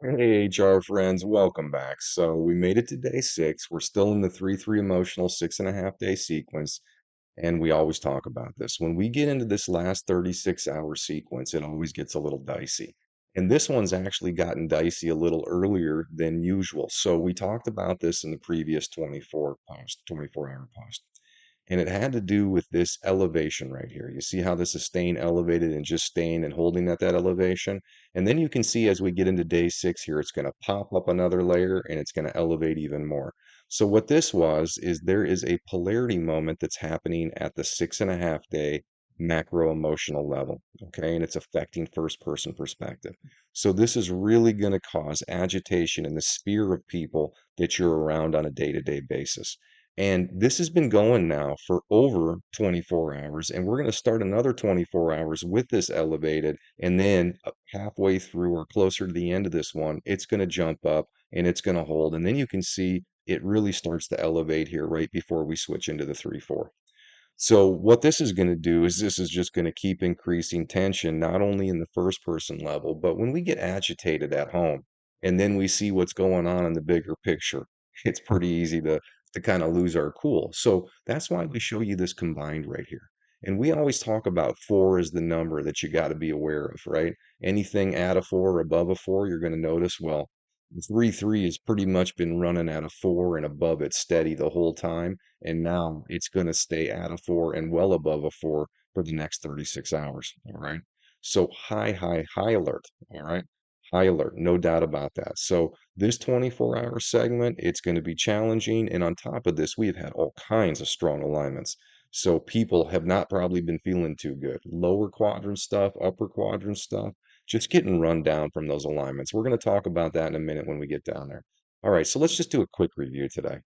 Hey, HR friends, welcome back. So we made it to day 6. We're still in the 3-3 emotional 6.5 day sequence, and we always talk about this. When we get into this last 36-hour sequence, it always gets a little dicey. And this one's actually gotten dicey a little earlier than usual. So we talked about this in the previous 24-hour post. And it had to do with this elevation right here. You see how this is staying elevated and just staying and holding at that elevation? And then you can see as we get into day 6 here, it's going to pop up another layer and it's going to elevate even more. So what this was is there is a polarity moment that's happening at the 6.5 day macro emotional level, okay? And it's affecting first person perspective. So this is really going to cause agitation in the sphere of people that you're around on a day-to-day basis. And this has been going now for over 24 hours, and we're going to start another 24 hours with this elevated, and then halfway through or closer to the end of this one, it's going to jump up and it's going to hold. And then you can see it really starts to elevate here right before we switch into the 3-4. So what this is going to do is this is just going to keep increasing tension, not only in the first person level, but when we get agitated at home and then we see what's going on in the bigger picture, it's pretty easy to kind of lose our cool. So that's why we show you this combined right here. And we always talk about 4 as the number that you got to be aware of, right? Anything at a 4 or above a 4, you're going to notice, well, the 3-3 has pretty much been running at a 4 and above it steady the whole time, and now it's going to stay at a 4 and well above a 4 for the next 36 hours. All right. So high alert. All right. High alert. No doubt about that. So this 24-hour segment, it's going to be challenging. And on top of this, we've had all kinds of strong alignments. So people have not probably been feeling too good. Lower quadrant stuff, upper quadrant stuff, just getting run down from those alignments. We're going to talk about that in a minute when we get down there. All right, so let's just do a quick review today.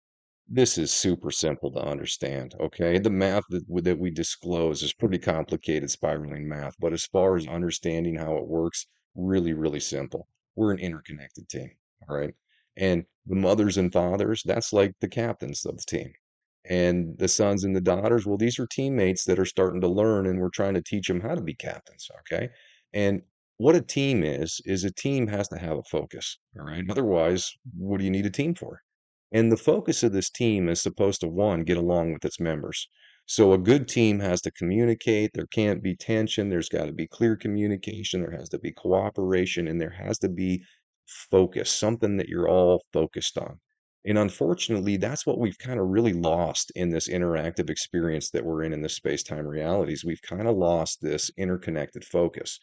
This is super simple to understand, okay? The math that we disclose is pretty complicated spiraling math, but as far as understanding how it works, really, really simple. We're an interconnected team, all right? And the mothers and fathers, that's like the captains of the team. And the sons and the daughters, well, these are teammates that are starting to learn, and we're trying to teach them how to be captains, okay? And what a team is a team has to have a focus, all right? Otherwise, what do you need a team for? And the focus of this team is supposed to, one, get along with its members. So a good team has to communicate. There can't be tension. There's got to be clear communication. There has to be cooperation, and there has to be focus, something that you're all focused on. And unfortunately, that's what we've kind of really lost in this interactive experience that we're in the space-time realities. We've kind of lost this interconnected focus.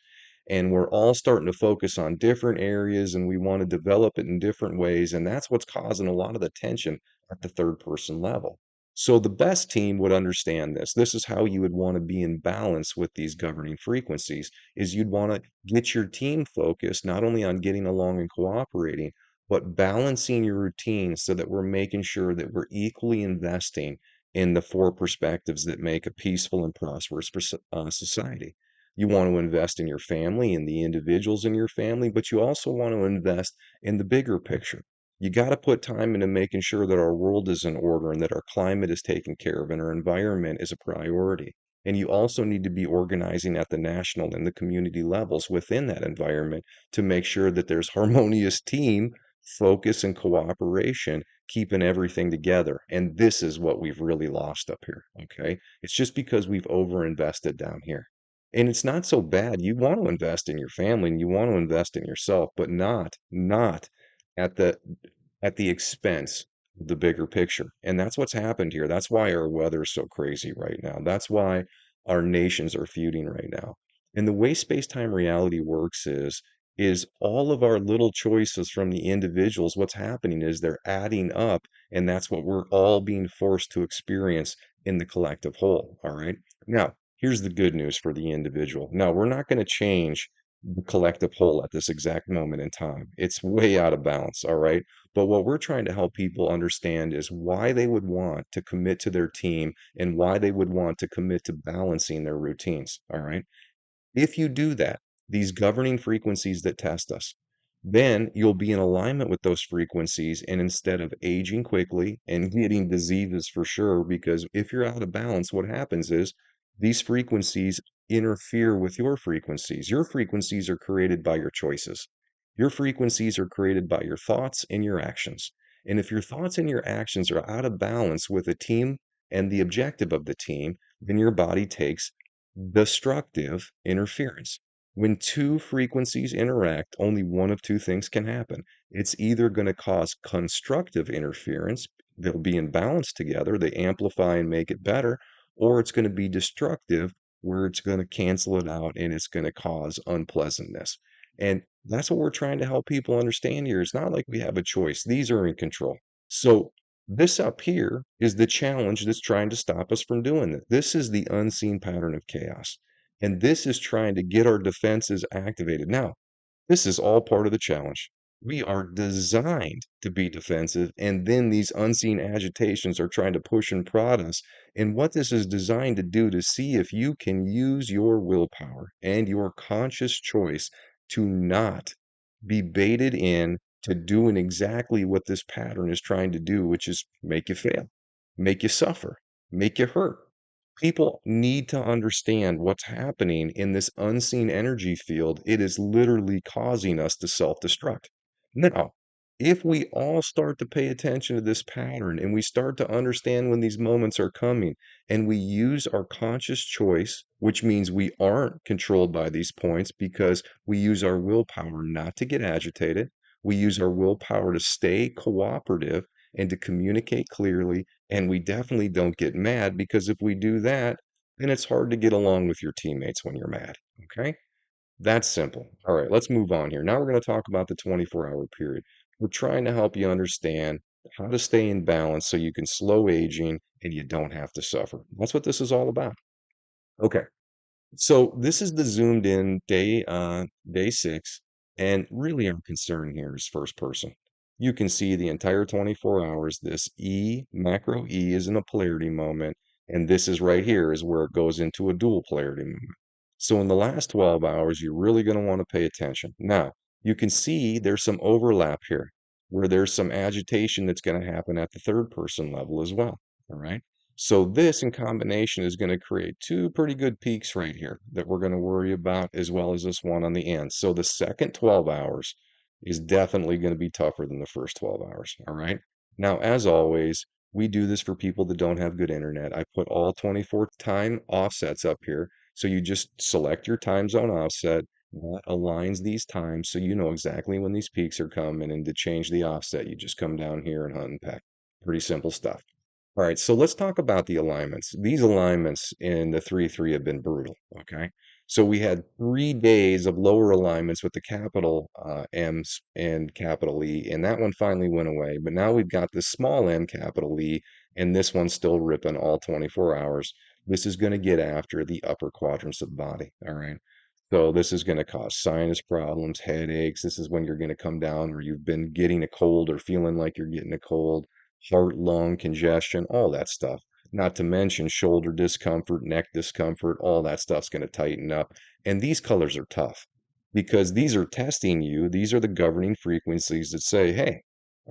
And we're all starting to focus on different areas and we want to develop it in different ways. And that's what's causing a lot of the tension at the third person level. So the best team would understand this. This is how you would want to be in balance with these governing frequencies is you'd want to get your team focused not only on getting along and cooperating, but balancing your routine so that we're making sure that we're equally investing in the 4 perspectives that make a peaceful and prosperous society. You want to invest in your family and the individuals in your family, but you also want to invest in the bigger picture. You got to put time into making sure that our world is in order and that our climate is taken care of and our environment is a priority. And you also need to be organizing at the national and the community levels within that environment to make sure that there's harmonious team focus and cooperation, keeping everything together. And this is what we've really lost up here. Okay. It's just because we've overinvested down here. And it's not so bad. You want to invest in your family and you want to invest in yourself, but not at the expense of the bigger picture. And that's what's happened here. That's why our weather is so crazy right now. That's why our nations are feuding right now. And the way space-time reality works is all of our little choices from the individuals, what's happening is they're adding up, and that's what we're all being forced to experience in the collective whole. All right. Now, here's the good news for the individual. Now, we're not going to change the collective whole at this exact moment in time. It's way out of balance. All right. But what we're trying to help people understand is why they would want to commit to their team and why they would want to commit to balancing their routines. All right. If you do that, these governing frequencies that test us, then you'll be in alignment with those frequencies. And instead of aging quickly and getting diseases for sure, because if you're out of balance, what happens is these frequencies interfere with your frequencies. Your frequencies are created by your choices. Your frequencies are created by your thoughts and your actions. And if your thoughts and your actions are out of balance with a team and the objective of the team, then your body takes destructive interference. When two frequencies interact, only one of two things can happen. It's either going to cause constructive interference, they'll be in balance together, they amplify and make it better, or it's going to be destructive, where it's going to cancel it out and it's going to cause unpleasantness. And that's what we're trying to help people understand here. It's not like we have a choice, these are in control. So, this up here is the challenge that's trying to stop us from doing it. This is the unseen pattern of chaos. And this is trying to get our defenses activated. Now, this is all part of the challenge. We are designed to be defensive, and then these unseen agitations are trying to push and prod us. And what this is designed to do to see if you can use your willpower and your conscious choice to not be baited in to doing exactly what this pattern is trying to do, which is make you fail, make you suffer, make you hurt. People need to understand what's happening in this unseen energy field. It is literally causing us to self-destruct. Now, if we all start to pay attention to this pattern and we start to understand when these moments are coming and we use our conscious choice, which means we aren't controlled by these points because we use our willpower not to get agitated, we use our willpower to stay cooperative and to communicate clearly, and we definitely don't get mad, because if we do that, then it's hard to get along with your teammates when you're mad. Okay? That's simple. All right, let's move on here. Now we're going to talk about the 24-hour period. We're trying to help you understand how to stay in balance so you can slow aging and you don't have to suffer. That's what this is all about. Okay. So this is the zoomed in day 6, and really our concern here is first person. You can see the entire 24 hours. This macro E is in a polarity moment, and this is right here is where it goes into a dual polarity moment. So in the last 12 hours, you're really going to want to pay attention. Now, you can see there's some overlap here where there's some agitation that's going to happen at the third person level as well. All right. So this in combination is going to create two pretty good peaks right here that we're going to worry about, as well as this one on the end. So the second 12 hours is definitely going to be tougher than the first 12 hours. All right. Now, as always, we do this for people that don't have good internet. I put all 24 time offsets up here. So you just select your time zone offset that aligns these times so you know exactly when these peaks are coming. And to change the offset, you just come down here and hunt and peck. Pretty simple stuff. All right, so let's talk about the alignments. These alignments in the 3-3 have been brutal, okay? So we had 3 days of lower alignments with the capital M's and capital E, and that one finally went away. But now we've got the small m, capital E, and this one's still ripping all 24 hours. This is going to get after the upper quadrants of the body, all right? So this is going to cause sinus problems, headaches. This is when you're going to come down where you've been getting a cold or feeling like you're getting a cold, heart, lung congestion, all that stuff. Not to mention shoulder discomfort, neck discomfort, all that stuff's going to tighten up. And these colors are tough because these are testing you. These are the governing frequencies that say, hey,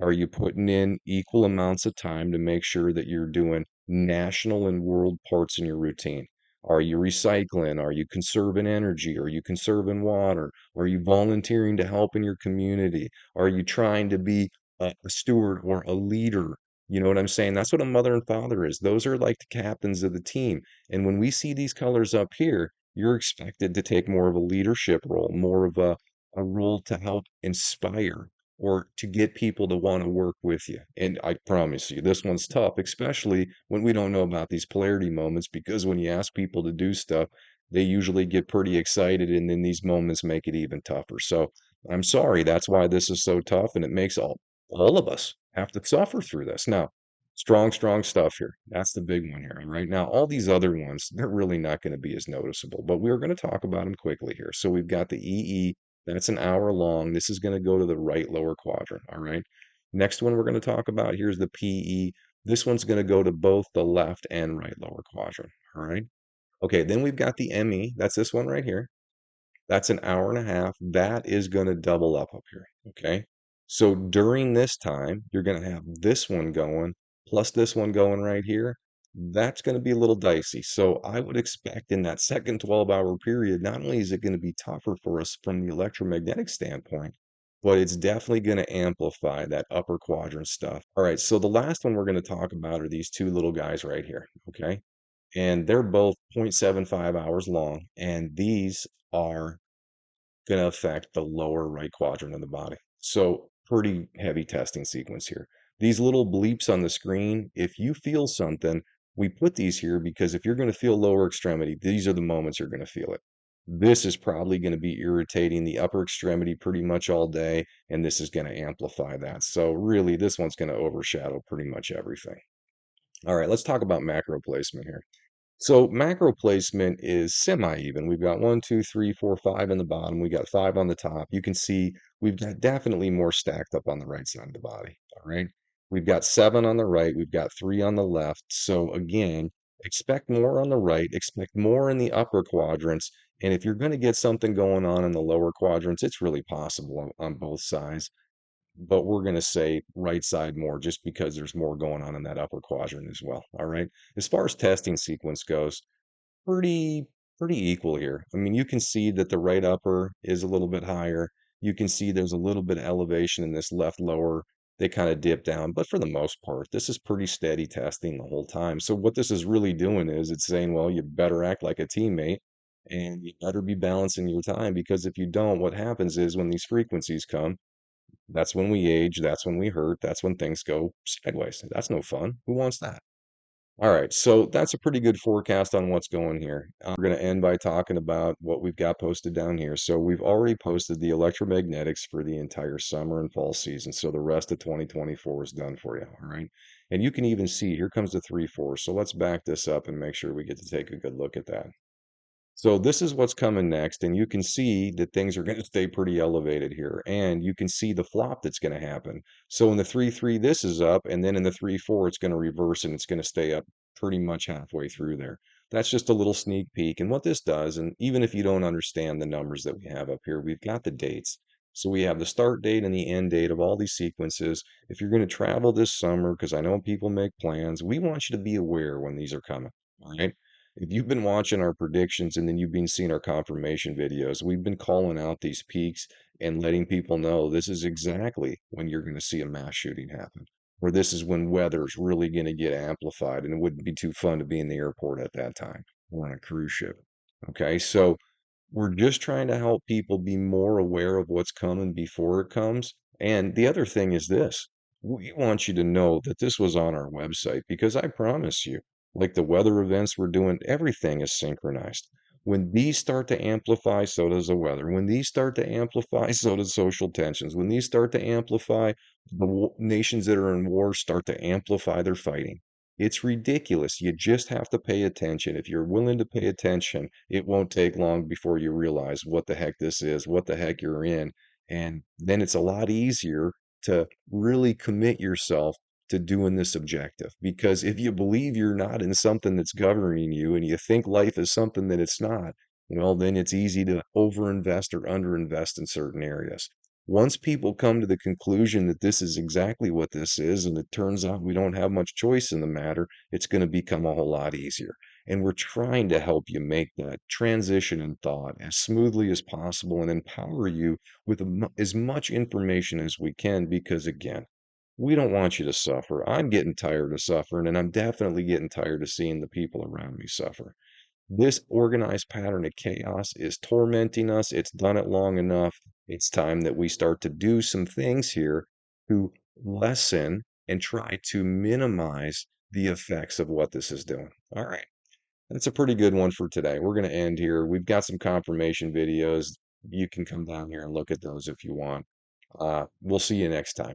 are you putting in equal amounts of time to make sure that you're doing national and world parts in your routine? Are you recycling? Are you conserving energy? Are you conserving water? Are you volunteering to help in your community? Are you trying to be a steward or a leader? You know what I'm saying? That's what a mother and father is. Those are like the captains of the team. And when we see these colors up here, you're expected to take more of a leadership role, more of a role to help inspire or to get people to want to work with you. And I promise you, this one's tough, especially when we don't know about these polarity moments, because when you ask people to do stuff, they usually get pretty excited, and then these moments make it even tougher. So I'm sorry, that's why this is so tough, and it makes all of us have to suffer through this. Now, strong stuff here. That's the big one here. Right now, all these other ones, they're really not going to be as noticeable, but we're going to talk about them quickly here. So we've got the EE, that's an hour long. This is going to go to the right lower quadrant. All right. Next one we're going to talk about, here's the PE. This one's going to go to both the left and right lower quadrant. All right. Okay. Then we've got the ME. That's this one right here. That's an hour and a half. That is going to double up here. Okay. So during this time, you're going to have this one going plus this one going right here. That's going to be a little dicey. So I would expect in that second 12-hour period, not only is it going to be tougher for us from the electromagnetic standpoint, but it's definitely going to amplify that upper quadrant stuff. All right, so the last one we're going to talk about are these two little guys right here, okay? And they're both 0.75 hours long, and these are going to affect the lower right quadrant of the body. So, pretty heavy testing sequence here. These little bleeps on the screen, if you feel something, we put these here because if you're going to feel lower extremity, these are the moments you're going to feel it. This is probably going to be irritating the upper extremity pretty much all day, and this is going to amplify that. So, really, this one's going to overshadow pretty much everything. All right, let's talk about macro placement here. So macro placement is semi-even. We've got 1, 2, 3, 4, 5 in the bottom. We got 5 on the top. You can see we've got definitely more stacked up on the right side of the body. All right. We've got 7 on the right. We've got 3 on the left. So again, expect more on the right, expect more in the upper quadrants. And if you're going to get something going on in the lower quadrants, it's really possible on both sides, but we're going to say right side more just because there's more going on in that upper quadrant as well. All right. As far as testing sequence goes, pretty pretty equal here. I mean, you can see that the right upper is a little bit higher. You can see there's a little bit of elevation in this left lower. They kind of dip down, but for the most part, this is pretty steady testing the whole time. So what this is really doing is it's saying, well, you better act like a teammate and you better be balancing your time because if you don't, what happens is when these frequencies come, that's when we age, that's when we hurt, that's when things go sideways. That's no fun. Who wants that? All right, so that's a pretty good forecast on what's going here. We're going to end by talking about what we've got posted down here. So we've already posted the electromagnetics for the entire summer and fall season. So the rest of 2024 is done for you. All right. And you can even see here comes the 3-4. So let's back this up and make sure we get to take a good look at that. So this is what's coming next, and you can see that things are going to stay pretty elevated here, and you can see the flop that's going to happen. So in the 3-3, this is up, and then in the 3-4, it's going to reverse and it's going to stay up pretty much halfway through there. That's just a little sneak peek. And what this does, and even if you don't understand the numbers that we have up here, we've got the dates. So we have the start date and the end date of all these sequences. If you're going to travel this summer, because I know people make plans, we want you to be aware when these are coming. All right. If you've been watching our predictions and then you've been seeing our confirmation videos, we've been calling out these peaks and letting people know this is exactly when you're going to see a mass shooting happen, or this is when weather's really going to get amplified and it wouldn't be too fun to be in the airport at that time or on a cruise ship. Okay, so we're just trying to help people be more aware of what's coming before it comes. And the other thing is this, we want you to know that this was on our website because I promise you, like the weather events we're doing, everything is synchronized. When these start to amplify, so does the weather. When these start to amplify, so does social tensions. When these start to amplify, the nations that are in war start to amplify their fighting. It's ridiculous. You just have to pay attention. If you're willing to pay attention, it won't take long before you realize what the heck this is, what the heck you're in. And then it's a lot easier to really commit yourself to doing this objective. Because if you believe you're not in something that's governing you and you think life is something that it's not, well, then it's easy to overinvest or underinvest in certain areas. Once people come to the conclusion that this is exactly what this is, and it turns out we don't have much choice in the matter, it's going to become a whole lot easier. And we're trying to help you make that transition in thought as smoothly as possible and empower you with as much information as we can, because again, we don't want you to suffer. I'm getting tired of suffering, and I'm definitely getting tired of seeing the people around me suffer. This organized pattern of chaos is tormenting us. It's done it long enough. It's time that we start to do some things here to lessen and try to minimize the effects of what this is doing. All right. That's a pretty good one for today. We're going to end here. We've got some confirmation videos. You can come down here and look at those if you want. We'll see you next time.